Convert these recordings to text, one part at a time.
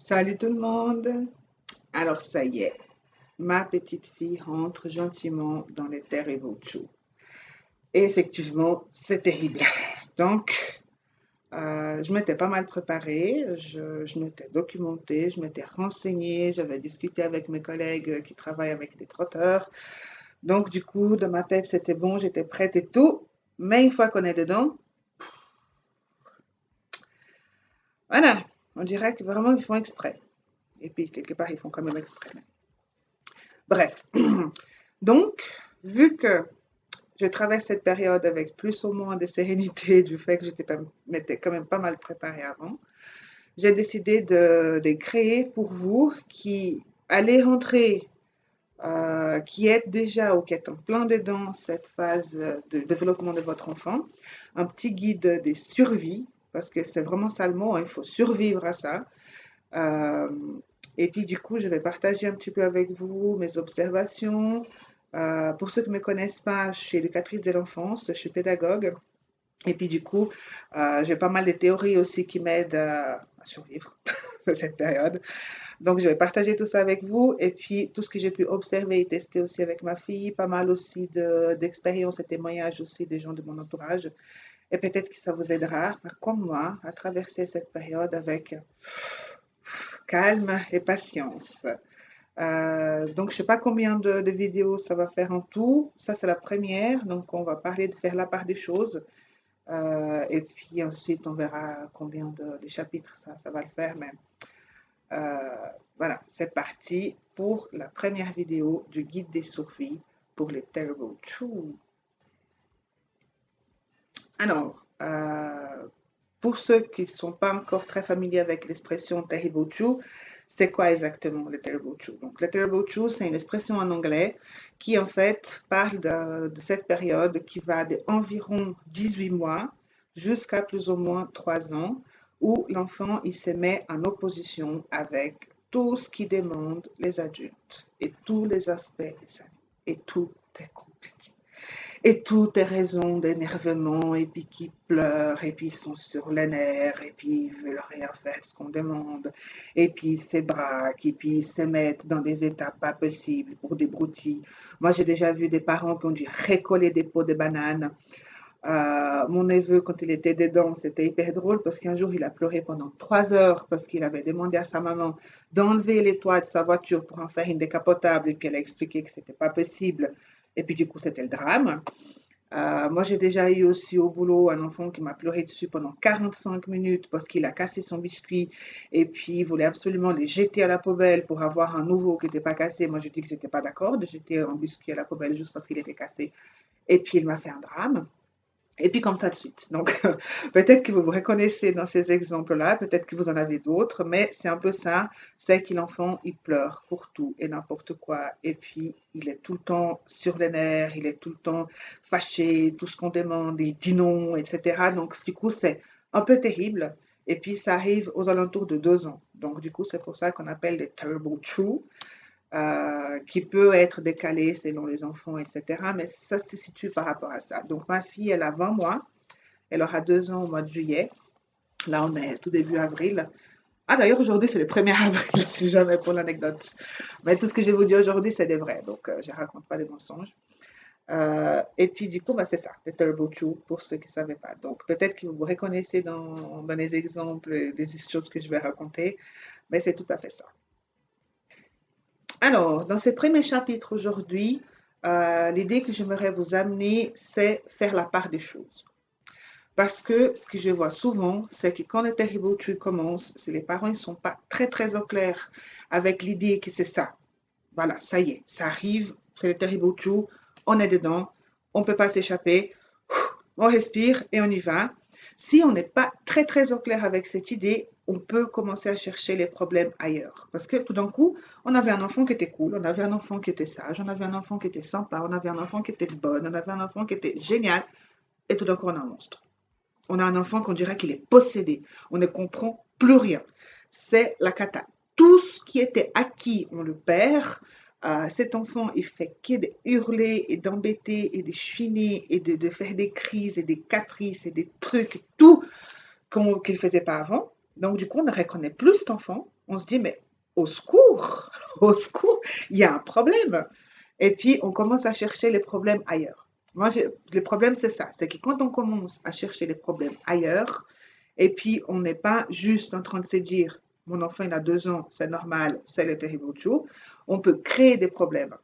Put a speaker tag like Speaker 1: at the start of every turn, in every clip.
Speaker 1: Salut tout le monde. Alors ça y est, ma petite fille rentre gentiment dans les terres et Bauchou. Et effectivement, c'est terrible. Donc, je m'étais pas mal préparée, je m'étais documentée, je m'étais renseignée, j'avais discuté avec mes collègues qui travaillent avec des trotteurs. Donc, du coup, dans ma tête, c'était bon, j'étais prête et tout. Mais une fois qu'on est dedans, voilà, on dirait que vraiment ils font exprès. Et puis, quelque part, ils font quand même exprès. Bref. Donc, vu que je traverse cette période avec plus ou moins de sérénité du fait que m'étais quand même pas mal préparée avant, j'ai décidé de créer pour vous qui allez rentrer, qui êtes déjà ou qui êtes en plein dedans cette phase de développement de votre enfant, un petit guide des survies, parce que c'est vraiment ça le mot, hein, il faut survivre à ça. Euh, et puis du coup, je vais partager un petit peu avec vous mes observations. Pour ceux qui ne me connaissent pas, je suis éducatrice de l'enfance, je suis pédagogue. Et puis du coup, j'ai pas mal de théories aussi qui m'aident à survivre cette période. Donc, je vais partager tout ça avec vous. Et puis, tout ce que j'ai pu observer et tester aussi avec ma fille, pas mal aussi d'expériences et témoignages aussi des gens de mon entourage. Et peut-être que ça vous aidera, comme moi, à traverser cette période avec calme et patience. Donc, je ne sais pas combien de vidéos ça va faire en tout. Ça, c'est la première. Donc, on va parler de faire la part des choses. Et puis ensuite, on verra combien de chapitres ça va le faire. Mais voilà, c'est parti pour la première vidéo du guide des Sophies pour les Terrible Two. Alors, pour ceux qui ne sont pas encore très familiers avec l'expression Terrible Two, c'est quoi exactement le Terrible Two? Donc, le Terrible Two, c'est une expression en anglais qui, en fait, parle de cette période qui va d'environ 18 mois jusqu'à plus ou moins 3 ans, où l'enfant, il se met en opposition avec tout ce qui demande les adultes et tous les aspects de sa vie. Et tout est compliqué. Et tout est raison d'énervement, et puis qui pleurent, et puis ils sont sur les nerfs, et puis ils veulent rien faire ce qu'on demande, et puis ils se braquent, et puis ils se mettent dans des états pas possibles pour des broutilles. Moi, j'ai déjà vu des parents qui ont dû récoller des pots de bananes. Mon neveu, quand il était dedans, c'était hyper drôle parce qu'un jour, il a pleuré pendant 3 heures parce qu'il avait demandé à sa maman d'enlever les toits de sa voiture pour en faire une décapotable et puis elle a expliqué que c'était pas possible. Et puis, du coup, c'était le drame. Moi, j'ai déjà eu aussi au boulot un enfant qui m'a pleuré dessus pendant 45 minutes parce qu'il a cassé son biscuit et puis il voulait absolument les jeter à la poubelle pour avoir un nouveau qui n'était pas cassé. Moi, je dis que je n'étais pas d'accord de jeter un biscuit à la poubelle juste parce qu'il était cassé. Et puis, il m'a fait un drame. Et puis comme ça de suite. Donc, peut-être que vous vous reconnaissez dans ces exemples-là, peut-être que vous en avez d'autres, mais c'est un peu ça, c'est que l'enfant, il pleure pour tout et n'importe quoi. Et puis, il est tout le temps sur les nerfs, il est tout le temps fâché, tout ce qu'on demande, il dit non, etc. Donc, du coup, c'est un peu terrible. Et puis, ça arrive aux alentours de 2 ans. Donc, du coup, c'est pour ça qu'on appelle les terrible two qui peut être décalé selon les enfants, etc. Mais ça se situe par rapport à ça. Donc, ma fille, elle a 20 mois. Elle aura 2 ans au mois de juillet. Là, on est tout début avril. Ah, d'ailleurs, aujourd'hui, c'est le 1er avril, si jamais pour l'anecdote. Mais tout ce que je vais vous dire aujourd'hui, c'est des vrais. Donc, je ne raconte pas des mensonges. Et puis, du coup, bah, c'est ça, le Turbo Chew, pour ceux qui ne savaient pas. Donc, peut-être que vous vous reconnaissez dans les exemples, des choses que je vais raconter, mais c'est tout à fait ça. Alors, dans ce premier chapitre aujourd'hui, l'idée que j'aimerais vous amener, c'est faire la part des choses. Parce que ce que je vois souvent, c'est que quand le Terrible Two commence, c'est les parents ne sont pas très très au clair avec l'idée que c'est ça. Voilà, ça y est, ça arrive, c'est le Terrible Two, on est dedans, on ne peut pas s'échapper, on respire et on y va. Si on n'est pas très très au clair avec cette idée, on peut commencer à chercher les problèmes ailleurs. Parce que tout d'un coup, on avait un enfant qui était cool, on avait un enfant qui était sage, on avait un enfant qui était sympa, on avait un enfant qui était bonne, on avait un enfant qui était génial, et tout d'un coup, on a un monstre. On a un enfant qu'on dirait qu'il est possédé, on ne comprend plus rien. C'est la cata. Tout ce qui était acquis, on le perd. Cet enfant, il fait que de hurler et d'embêter et de chiner et de faire des crises et des caprices et des trucs, tout qu'il ne faisait pas avant. Donc, du coup, on ne reconnaît plus cet enfant. on se dit, mais au secours, au secours, il y a un problème. Et puis, on commence à chercher les problèmes ailleurs. Moi, le problème, c'est ça. C'est que quand on commence à chercher les problèmes ailleurs, et puis on n'est pas juste en train de se dire, mon enfant, il a 2 ans, c'est normal, c'est le terrible Joe, on peut créer des problèmes.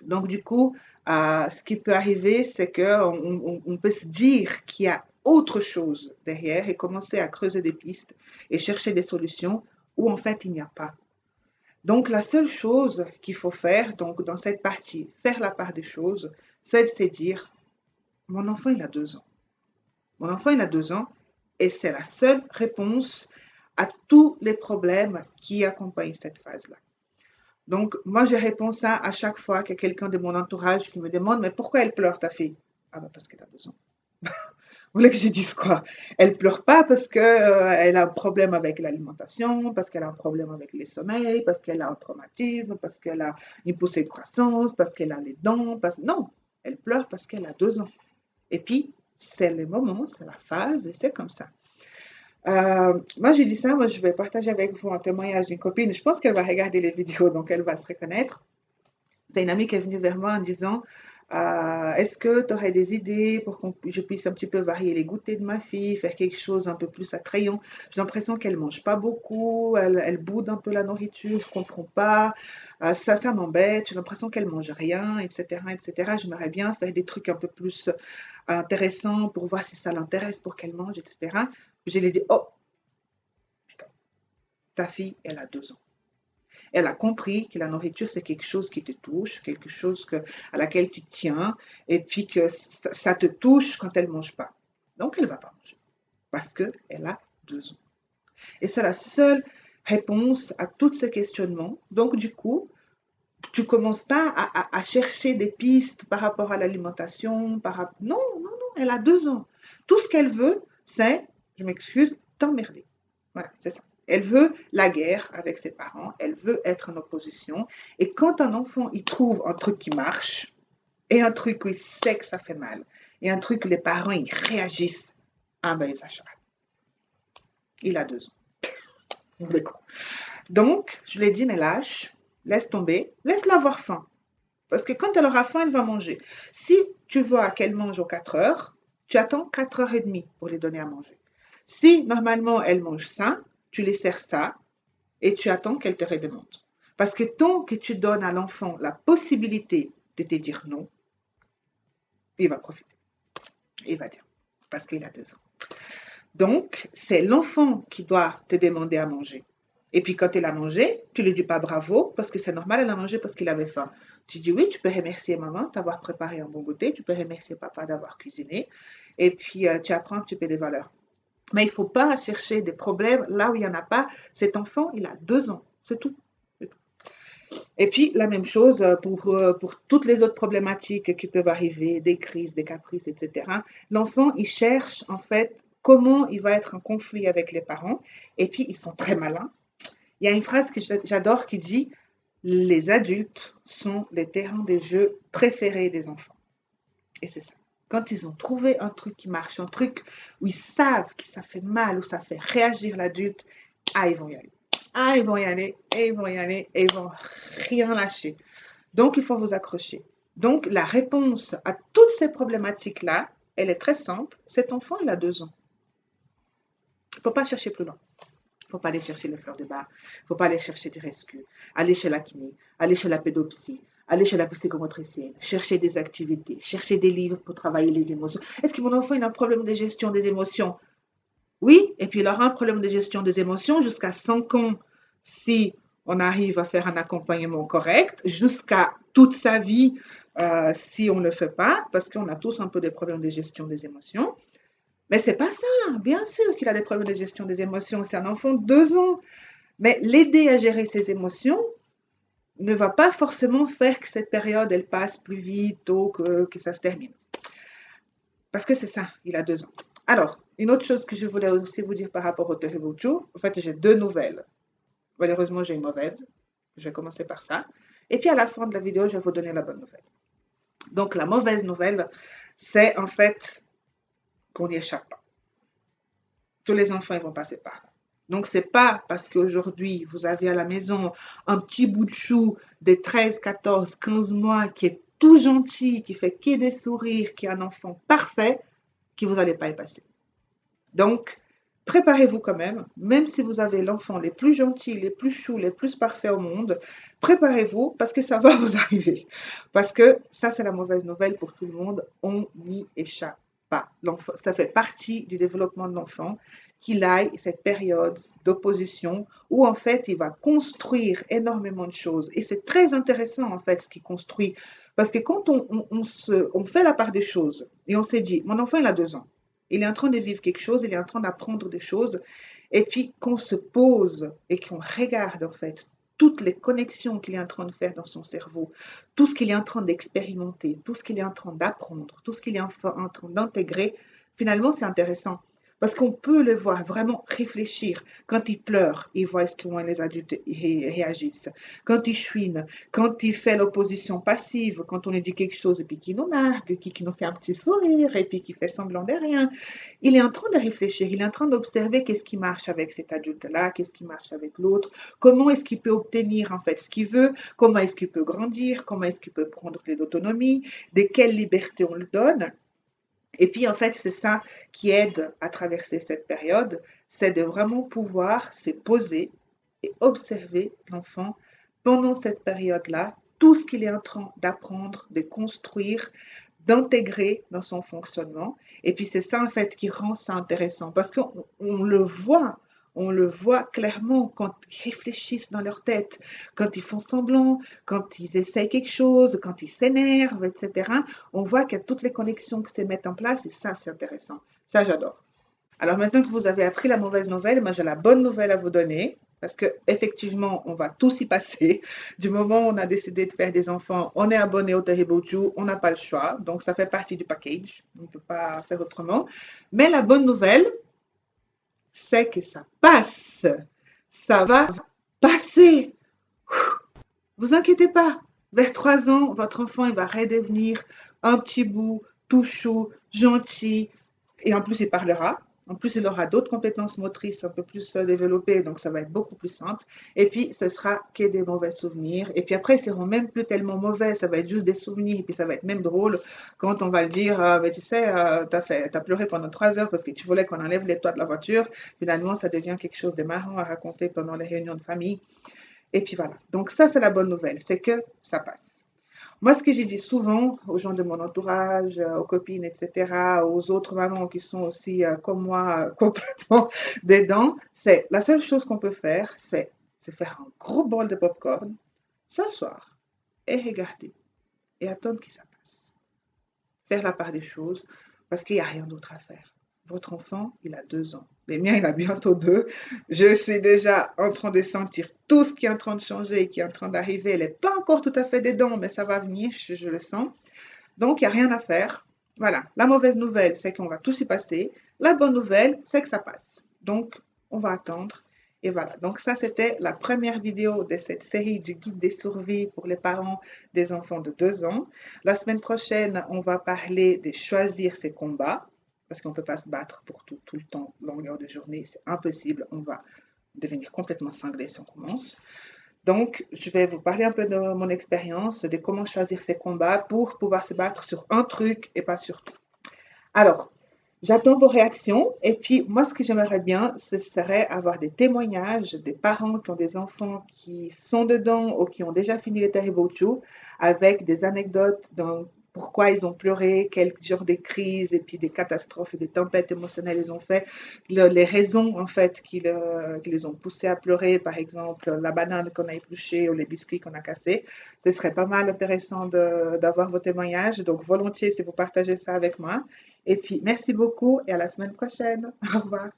Speaker 1: Donc, du coup, ce qui peut arriver, c'est qu'on peut se dire qu'il y a autre chose derrière et commencer à creuser des pistes et chercher des solutions où en fait il n'y a pas. Donc, la seule chose qu'il faut faire, donc dans cette partie, faire la part des choses, c'est de se dire, mon enfant, il a 2 ans. Mon enfant, il a 2 ans et c'est la seule réponse à tous les problèmes qui accompagnent cette phase-là. Donc, moi, je réponds ça à chaque fois qu'il y a quelqu'un de mon entourage qui me demande, mais pourquoi elle pleure, ta fille? Ah ben parce qu'elle a 2 ans. Vous voulez que je dise quoi? Elle pleure pas parce qu'elle a un problème avec l'alimentation, parce qu'elle a un problème avec les sommeils, parce qu'elle a un traumatisme, parce qu'elle a une poussée de croissance, parce qu'elle a les dents. Non, elle pleure parce qu'elle a 2 ans. Et puis, c'est le moment, c'est la phase, et c'est comme ça. Moi, j'ai dit ça, moi, je vais partager avec vous un témoignage d'une copine. Je pense qu'elle va regarder les vidéos, donc elle va se reconnaître. C'est une amie qui est venue vers moi en disant, est-ce que tu aurais des idées pour que je puisse un petit peu varier les goûters de ma fille, faire quelque chose un peu plus attrayant? J'ai l'impression qu'elle mange pas beaucoup, elle boude un peu la nourriture, je comprends pas. Ça m'embête, j'ai l'impression qu'elle mange rien, etc., etc. J'aimerais bien faire des trucs un peu plus intéressants pour voir si ça l'intéresse pour qu'elle mange, etc. Je lui ai dit, oh, putain, ta fille, elle a 2 ans. Elle a compris que la nourriture, c'est quelque chose qui te touche, quelque chose à laquelle tu tiens, et puis que ça te touche quand elle ne mange pas. Donc, elle ne va pas manger, parce qu'elle a 2 ans. Et c'est la seule réponse à tous ces questionnements. Donc, du coup, tu ne commences pas à chercher des pistes par rapport à l'alimentation. Non, non, non, elle a 2 ans. Tout ce qu'elle veut, c'est, je m'excuse, t'emmerder. Voilà, c'est ça. Elle veut la guerre avec ses parents, elle veut être en opposition. Et quand un enfant, il trouve un truc qui marche, et un truc où il sait que ça fait mal, et un truc où les parents, ils réagissent, ah ben, il s'acharne. Il a 2 ans. Vous voulez quoi? Donc, je lui ai dit, mais lâche, laisse tomber, laisse-la avoir faim. Parce que quand elle aura faim, elle va manger. Si tu vois qu'elle mange aux 4 heures, tu attends 4h30 pour lui donner à manger. Si normalement elle mange ça, tu lui sers ça et tu attends qu'elle te redemande. Parce que tant que tu donnes à l'enfant la possibilité de te dire non, il va profiter. Il va dire. Parce qu'il a 2 ans. Donc, c'est l'enfant qui doit te demander à manger. Et puis, quand elle a mangé, tu ne lui dis pas bravo, parce que c'est normal, elle a mangé parce qu'il avait faim. Tu dis oui, tu peux remercier maman d'avoir préparé un bon goûter, tu peux remercier papa d'avoir cuisiné, et puis tu apprends un petit peu des valeurs. Mais il ne faut pas chercher des problèmes là où il n'y en a pas. Cet enfant, il a 2 ans, c'est tout. Et puis, la même chose pour toutes les autres problématiques qui peuvent arriver, des crises, des caprices, etc. L'enfant, il cherche en fait comment il va être en conflit avec les parents. Et puis, ils sont très malins. Il y a une phrase que j'adore qui dit, les adultes sont les terrains de jeu préférés des enfants. Et c'est ça. Quand ils ont trouvé un truc qui marche, un truc où ils savent que ça fait mal, où ça fait réagir l'adulte, ah, ils vont y aller. Ah, ils vont y aller, et ils vont y aller, et ils vont rien lâcher. Donc, il faut vous accrocher. Donc, la réponse à toutes ces problématiques-là, elle est très simple. Cet enfant, il a 2 ans. Il ne faut pas chercher plus loin. Il ne faut pas aller chercher les fleurs de bar. Il ne faut pas aller chercher du rescue. Aller chez la kiné, aller chez la pédopsie, aller chez la psychomotricienne, chercher des activités, chercher des livres pour travailler les émotions. Est-ce que mon enfant il a un problème de gestion des émotions? Oui, et puis il aura un problème de gestion des émotions jusqu'à 5 ans si on arrive à faire un accompagnement correct, jusqu'à toute sa vie si on ne le fait pas, parce qu'on a tous un peu des problèmes de gestion des émotions. Mais c'est pas ça, bien sûr qu'il a des problèmes de gestion des émotions, c'est un enfant de 2 ans. Mais l'aider à gérer ses émotions ne va pas forcément faire que cette période, elle passe plus vite ou que ça se termine. Parce que c'est ça, il a 2 ans. Alors, une autre chose que je voulais aussi vous dire par rapport au Terrible Joe, en fait, j'ai 2 nouvelles. Malheureusement, j'ai une mauvaise. Je vais commencer par ça. Et puis, à la fin de la vidéo, je vais vous donner la bonne nouvelle. Donc, la mauvaise nouvelle, c'est en fait qu'on n'y échappe pas. Tous les enfants, ils vont passer par là. Donc, c'est pas parce qu'aujourd'hui, vous avez à la maison un petit bout de chou de 13, 14, 15 mois qui est tout gentil, qui fait que des sourires, qui est un enfant parfait, que vous n'allez pas y passer. Donc, préparez-vous quand même si vous avez l'enfant les plus gentils, les plus choux, les plus parfaits au monde, préparez-vous parce que ça va vous arriver. Parce que ça, c'est la mauvaise nouvelle pour tout le monde, on n'y échappe pas. Ça fait partie du développement de l'enfant qu'il aille cette période d'opposition où en fait il va construire énormément de choses. Et c'est très intéressant en fait ce qu'il construit. Parce que quand on fait la part des choses et on s'est dit, mon enfant il a 2 ans, il est en train de vivre quelque chose, il est en train d'apprendre des choses. Et puis qu'on se pose et qu'on regarde en fait toutes les connexions qu'il est en train de faire dans son cerveau, tout ce qu'il est en train d'expérimenter, tout ce qu'il est en train d'apprendre, tout ce qu'il est en train d'intégrer, finalement c'est intéressant. Parce qu'on peut le voir vraiment réfléchir. Quand il pleure, il voit comment les adultes réagissent. Quand il chouine, quand il fait l'opposition passive, quand on lui dit quelque chose et puis qu'il nous nargue, qui nous fait un petit sourire et puis qui fait semblant de rien, il est en train de réfléchir, il est en train d'observer qu'est-ce qui marche avec cet adulte-là, qu'est-ce qui marche avec l'autre, comment est-ce qu'il peut obtenir en fait ce qu'il veut, comment est-ce qu'il peut grandir, comment est-ce qu'il peut prendre de l'autonomie, de quelle liberté on le donne. Et puis, en fait, c'est ça qui aide à traverser cette période, c'est de vraiment pouvoir se poser et observer l'enfant pendant cette période-là, tout ce qu'il est en train d'apprendre, de construire, d'intégrer dans son fonctionnement. Et puis, c'est ça, en fait, qui rend ça intéressant parce qu'on on le voit clairement quand ils réfléchissent dans leur tête, quand ils font semblant, quand ils essayent quelque chose, quand ils s'énervent, etc. On voit qu'il y a toutes les connexions qui se mettent en place et ça, c'est intéressant. Ça, j'adore. Alors maintenant que vous avez appris la mauvaise nouvelle, moi j'ai la bonne nouvelle à vous donner. Parce que effectivement, on va tous y passer. Du moment où on a décidé de faire des enfants, on est abonné au Terrible, on n'a pas le choix. Donc ça fait partie du package. On ne peut pas faire autrement. Mais la bonne nouvelle, c'est que ça passe. Ça va passer. Vous inquiétez pas. Vers 3 ans, votre enfant il va redevenir un petit bout tout chou, gentil, et en plus il parlera. En plus, il aura d'autres compétences motrices un peu plus développées, donc ça va être beaucoup plus simple. Et puis, ce sera que des mauvais souvenirs. Et puis après, ils seront même plus tellement mauvais, ça va être juste des souvenirs. Et puis, ça va être même drôle quand on va le dire, mais tu sais, t'as pleuré pendant 3 heures parce que tu voulais qu'on enlève les toits de la voiture. Finalement, ça devient quelque chose de marrant à raconter pendant les réunions de famille. Et puis voilà. Donc ça, c'est la bonne nouvelle, c'est que ça passe. Moi, ce que j'ai dit souvent aux gens de mon entourage, aux copines, etc., aux autres mamans qui sont aussi comme moi complètement dedans, c'est la seule chose qu'on peut faire, c'est faire un gros bol de popcorn, s'asseoir et regarder et attendre que ça passe. Faire la part des choses parce qu'il n'y a rien d'autre à faire. Votre enfant, il a 2 ans. Le mien, il a bientôt 2. Je suis déjà en train de sentir tout ce qui est en train de changer et qui est en train d'arriver. Elle n'est pas encore tout à fait dedans, mais ça va venir, je le sens. Donc, il n'y a rien à faire. Voilà. La mauvaise nouvelle, c'est qu'on va tous y passer. La bonne nouvelle, c'est que ça passe. Donc, on va attendre. Et voilà. Donc, ça, c'était la première vidéo de cette série du guide des survies pour les parents des enfants de 2 ans. La semaine prochaine, on va parler de choisir ses combats. Parce qu'on ne peut pas se battre pour tout le temps, longueur de journée. C'est impossible. On va devenir complètement cinglé si on commence. Donc, je vais vous parler un peu de mon expérience, de comment choisir ses combats pour pouvoir se battre sur un truc et pas sur tout. Alors, j'attends vos réactions. Et puis, moi, ce que j'aimerais bien, ce serait avoir des témoignages des parents qui ont des enfants qui sont dedans ou qui ont déjà fini les Terrible Two, avec des anecdotes dans pourquoi ils ont pleuré, quel genre de crise et puis des catastrophes et des tempêtes émotionnelles ils ont fait, les raisons en fait qui les ont poussés à pleurer, par exemple la banane qu'on a épluchée ou les biscuits qu'on a cassés. Ce serait pas mal intéressant d'avoir vos témoignages, donc volontiers si vous partagez ça avec moi. Et puis merci beaucoup et à la semaine prochaine. Au revoir.